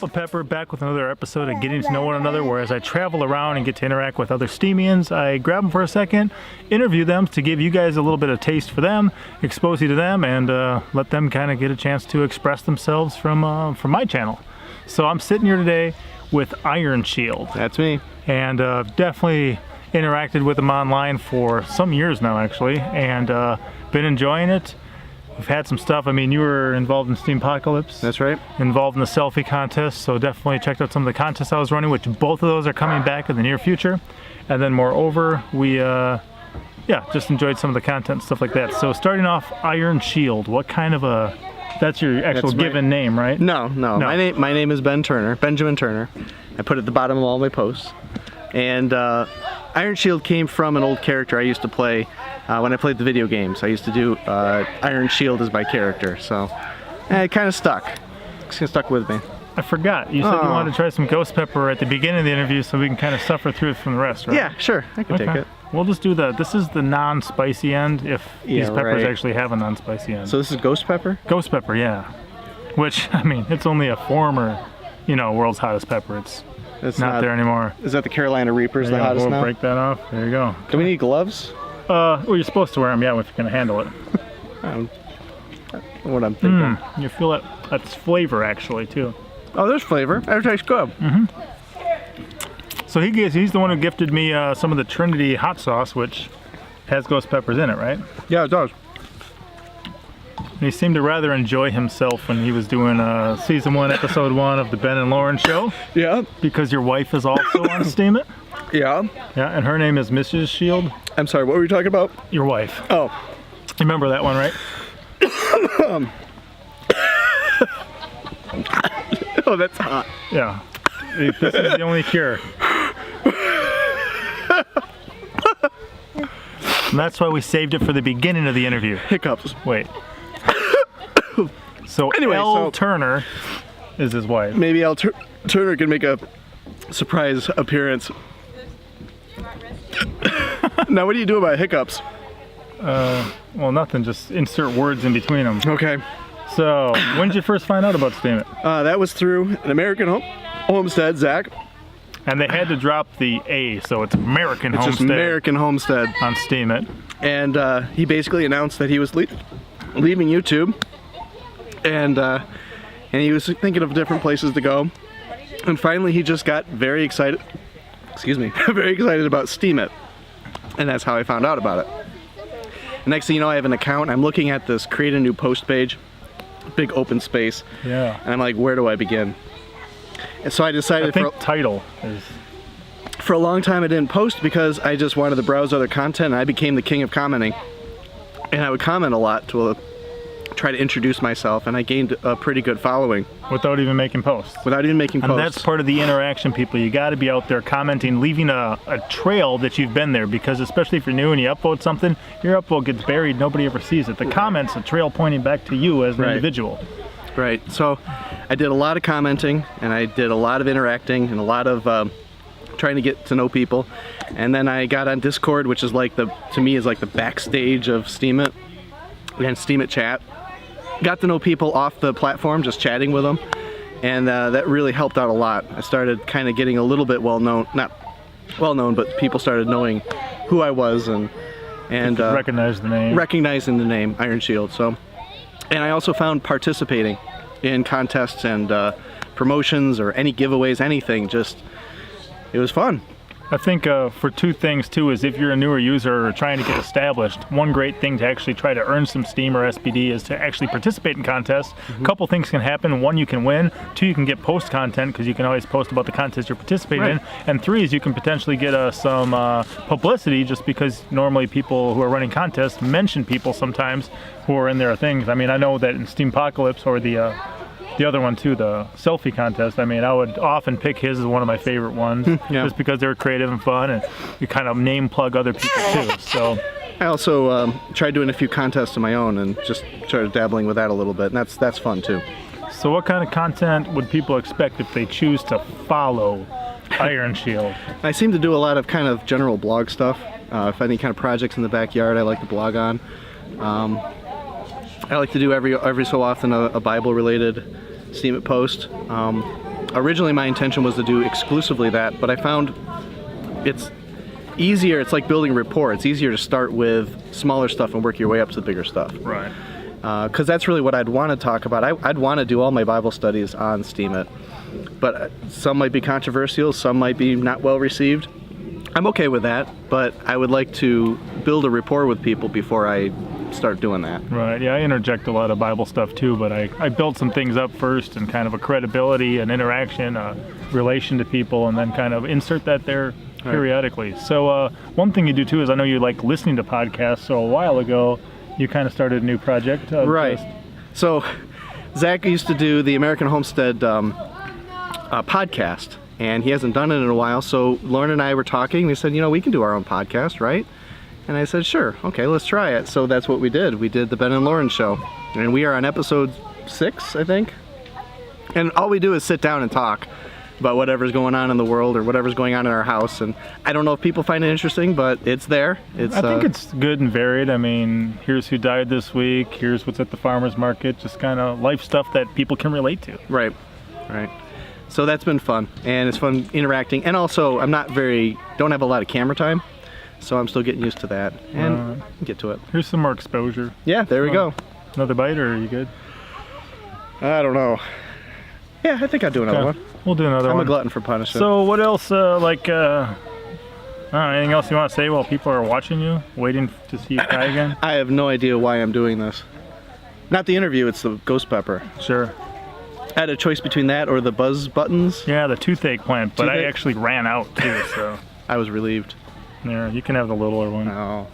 Papa Pepper back with another episode of Getting to Know One Another, where as I travel around and get to interact with other Steemians, I grab them for a second, interview them to give you guys a little bit of taste for them, expose you to them, and let them kind of get a chance to express themselves from my channel. So I'm sitting here today with Ironshield. That's me. And definitely interacted with him online for some years now, actually, and been enjoying it. We've had some stuff. I mean, you were involved in Steampocalypse. That's right. Involved in the selfie contest, so definitely checked out some of the contests I was running, which both of those are coming back in the near future. And then moreover, we just enjoyed some of the content and stuff like that. So starting off, Ironshield, what kind of a, that's your actual given name, right? No. My name is Benjamin Turner. I put it at the bottom of all my posts. And Ironshield came from an old character I used to play when I played the video games. I used to do Ironshield as my character, so it kind of stuck. It's kind of stuck with me. I forgot. You said you wanted to try some ghost pepper at the beginning of the interview so we can kind of suffer through it from the rest, right? Yeah, sure. I can take it. We'll just do this is the non-spicy end, if these peppers actually have a non-spicy end. So this is ghost pepper? Ghost pepper, yeah. Which, I mean, it's only a former, world's hottest pepper. It's not there anymore. Is that the Carolina Reaper's the hottest now? We'll break that off. There you go. Do we need gloves? Well, you're supposed to wear them, if you're going to handle it. What I'm thinking. You feel that's flavor, actually, too. Oh, there's flavor. That tastes good. So he's the one who gifted me some of the Trinity hot sauce, which has ghost peppers in it, right? Yeah, it does. He seemed to rather enjoy himself when he was doing season 1, episode 1 of the Ben and Lauren show. Yeah. Because your wife is also on steemit. Yeah. Yeah, and her name is Mrs. Shield. I'm sorry, what were you talking about? Your wife. Oh. You remember that one, right? Oh, that's hot. Yeah. This is the only cure. And that's why we saved it for the beginning of the interview. Hiccups. Wait. So anyway, Turner is his wife. Maybe Turner can make a surprise appearance. Now, what do you do about hiccups? Well, nothing. Just insert words in between them. Okay. So, when did you first find out about steemit? That was through an American Homestead, Zach. And they had to drop the A, so it's American Homestead. It's just American Homestead on steemit. And he basically announced that he was leaving YouTube. And he was thinking of different places to go. And finally he just got very excited, very excited about steemit. And that's how I found out about it. And next thing you know, I have an account. I'm looking at this create a new post page, big open space. Yeah. And I'm like, where do I begin? And so I decided title is... For a long time I didn't post because I just wanted to browse other content, and I became the king of commenting. And I would comment a lot to try to introduce myself, and I gained a pretty good following. Without even making posts. Without even making posts. And that's part of the interaction, people. You got to be out there commenting, leaving a trail that you've been there, because especially if you're new and you upload something, your upload gets buried, nobody ever sees it. The comment's a trail pointing back to you as an individual. Right. So I did a lot of commenting, and I did a lot of interacting, and a lot of trying to get to know people. And then I got on Discord, which is like to me is like the backstage of steemit, and steemit chat. Got to know people off the platform, just chatting with them, and that really helped out a lot. I started kind of getting a little bit not well known, but people started knowing who I was and recognizing the name Ironshield. So, and I also found participating in contests and promotions or any giveaways, anything, it was fun. I think for two things too is if you're a newer user or trying to get established, one great thing to actually try to earn some Steam or SPD is to actually participate in contests. A couple things can happen. One, you can win. Two, you can get post content because you can always post about the contest you're participating in. And three is you can potentially get some publicity just because normally people who are running contests mention people sometimes who are in their things. I mean, I know that in Steampocalypse or the other one too, the selfie contest, I mean, I would often pick his as one of my favorite ones just because they were creative and fun, and you kind of name plug other people too. So I also tried doing a few contests of my own and just started dabbling with that a little bit, and that's fun too. So what kind of content would people expect if they choose to follow Ironshield? I seem to do a lot of kind of general blog stuff. If any kind of projects in the backyard I like to blog on. I like to do every so often a Bible related steemit post. Originally my intention was to do exclusively that, but I found it's easier. It's like building rapport. It's easier to start with smaller stuff and work your way up to the bigger stuff. Right. Because that's really what I'd want to talk about. I'd want to do all my Bible studies on steemit, but some might be controversial, some might be not well received. I'm okay with that, but I would like to build a rapport with people before I start doing that. Right, yeah, I interject a lot of Bible stuff too, but I built some things up first and kind of a credibility, an interaction, a relation to people, and then kind of insert that there periodically. So one thing you do too is I know you like listening to podcasts, so a while ago you kind of started a new project. Right. So Zach used to do the American Homestead podcast, and he hasn't done it in a while, so Lauren and I were talking. We said, you know, we can do our own podcast, right? And I said, sure, okay, let's try it. So that's what we did. We did the Ben and Lauren show, and we are on episode 6, I think. And all we do is sit down and talk about whatever's going on in the world or whatever's going on in our house. And I don't know if people find it interesting, but it's there. I think it's good and varied. I mean, here's who died this week, here's what's at the farmer's market, just kind of life stuff that people can relate to. Right, right. So that's been fun, and it's fun interacting. And also, don't have a lot of camera time, so I'm still getting used to that, and get to it. Here's some more exposure. Yeah, there we go. Another bite, or are you good? I don't know. Yeah, I think I'll do another one. We'll do another one. I'm a glutton for punishment. So what else, anything else you want to say while people are watching you, waiting to see you try again? I have no idea why I'm doing this. Not the interview, it's the ghost pepper. Sure. I had a choice between that or the buzz buttons. Yeah, the toothache plant, but I actually ran out too, so. I was relieved. Yeah, you can have the littler one. No.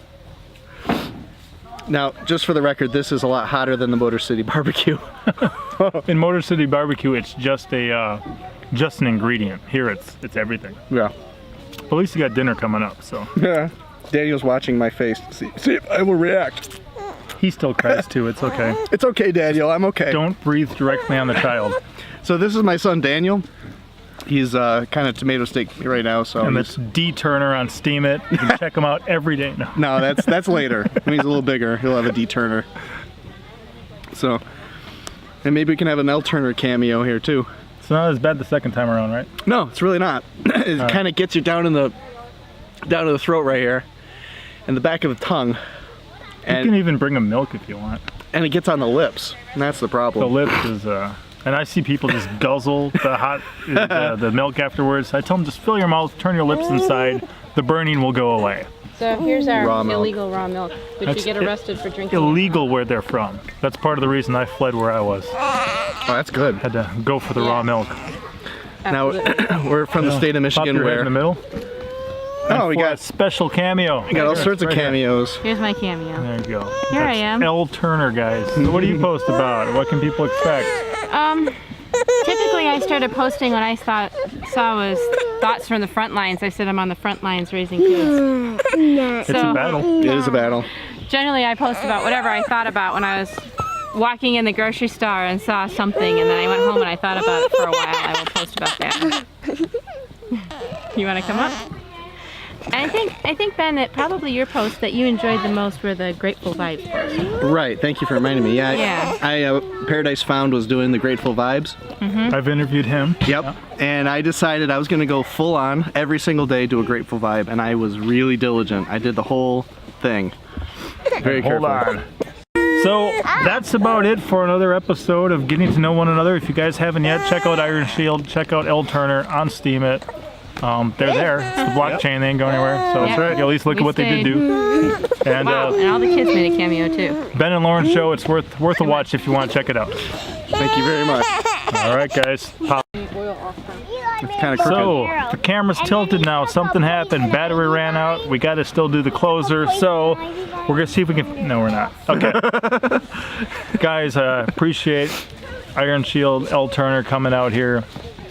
Now, just for the record, this is a lot hotter than the Motor City Barbecue. In Motor City Barbecue, it's just just an ingredient. Here, it's everything. Yeah. But at least you got dinner coming up, so. Yeah. Daniel's watching my face to see if I will react. He still cries too, it's okay. It's okay, Daniel, I'm okay. Don't breathe directly on the child. So this is my son, Daniel. He's kind of tomato steak right now, so. And that's D. Turner on steemit. You can check him out every day. No, that's later. When he's a little bigger, he'll have a D. Turner. So, and maybe we can have an L. Turner cameo here too. It's not as bad the second time around, right? No, it's really not. It kind of gets you down to the throat right here, and the back of the tongue. And you can even bring him milk if you want. And it gets on the lips, and that's the problem. The lips is, and I see people just guzzle the milk afterwards. I tell them just fill your mouth, turn your lips inside, the burning will go away. So here's our illegal raw milk. Would you get arrested for drinking? Illegal where they're from. That's part of the reason I fled where I was. Oh, that's good. Had to go for the raw milk. Now, we're from the state of Michigan. Pop your head in the middle. Oh, we got a special cameo. We got all sorts of cameos. Here's my cameo. There you go. Here I am. L. Turner, guys. So what do you post about? What can people expect? Typically I started posting what I saw was thoughts from the front lines. I said I'm on the front lines raising kids. It's a battle. It is a battle. Generally I post about whatever I thought about when I was walking in the grocery store and saw something, and then I went home and I thought about it for a while. I will post about that. You want to come up? And I think Ben, that probably your posts that you enjoyed the most were the Grateful Vibes posts. Right, thank you for reminding me. Yeah. Paradise Found was doing the Grateful Vibes. Mm-hmm. I've interviewed him. Yep. Yeah. And I decided I was going to go full on every single day, do a Grateful Vibe, and I was really diligent. I did the whole thing. Very careful. Hold on. So that's about it for another episode of Getting to Know One Another. If you guys haven't yet, check out Ironshield, check out L. Turner on steemit. They're there. It's the blockchain. They ain't going anywhere. So that's right. You at least look at what they did do. And, wow. And all the kids made a cameo too. Ben and Lauren show. It's worth a watch if you want to check it out. Thank you very much. All right, guys. Pop. It's kind of crooked. So the camera's tilted now. Something happened. Battery ran out. We got to still do the closer. So we're gonna see if we can. No, we're not. Okay. Guys, appreciate Ironshield, L. Turner coming out here,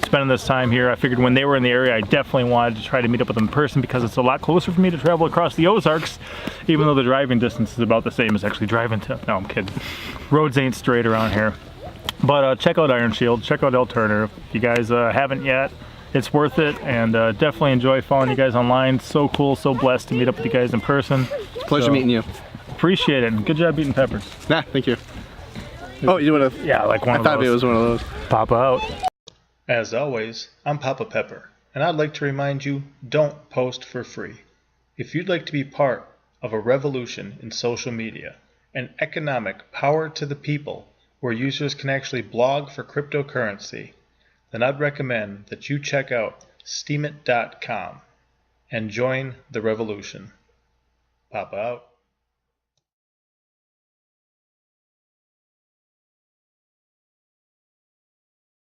spending this time here. I figured when they were in the area, I definitely wanted to try to meet up with them in person because it's a lot closer for me to travel across the Ozarks, even though the driving distance is about the same as actually driving to. No, I'm kidding. Roads ain't straight around here. But check out Ironshield, check out L. Turner. If you guys haven't yet, it's worth it, and definitely enjoy following you guys online. So cool, so blessed to meet up with you guys in person. It's a pleasure meeting you. Appreciate it, and good job eating peppers. Nah, thank you. Oh, you want to? Yeah, like one of those. I thought it was one of those. Pop out. As always, I'm Papa Pepper, and I'd like to remind you, don't post for free. If you'd like to be part of a revolution in social media, an economic power to the people where users can actually blog for cryptocurrency, then I'd recommend that you check out steemit.com and join the revolution. Papa out.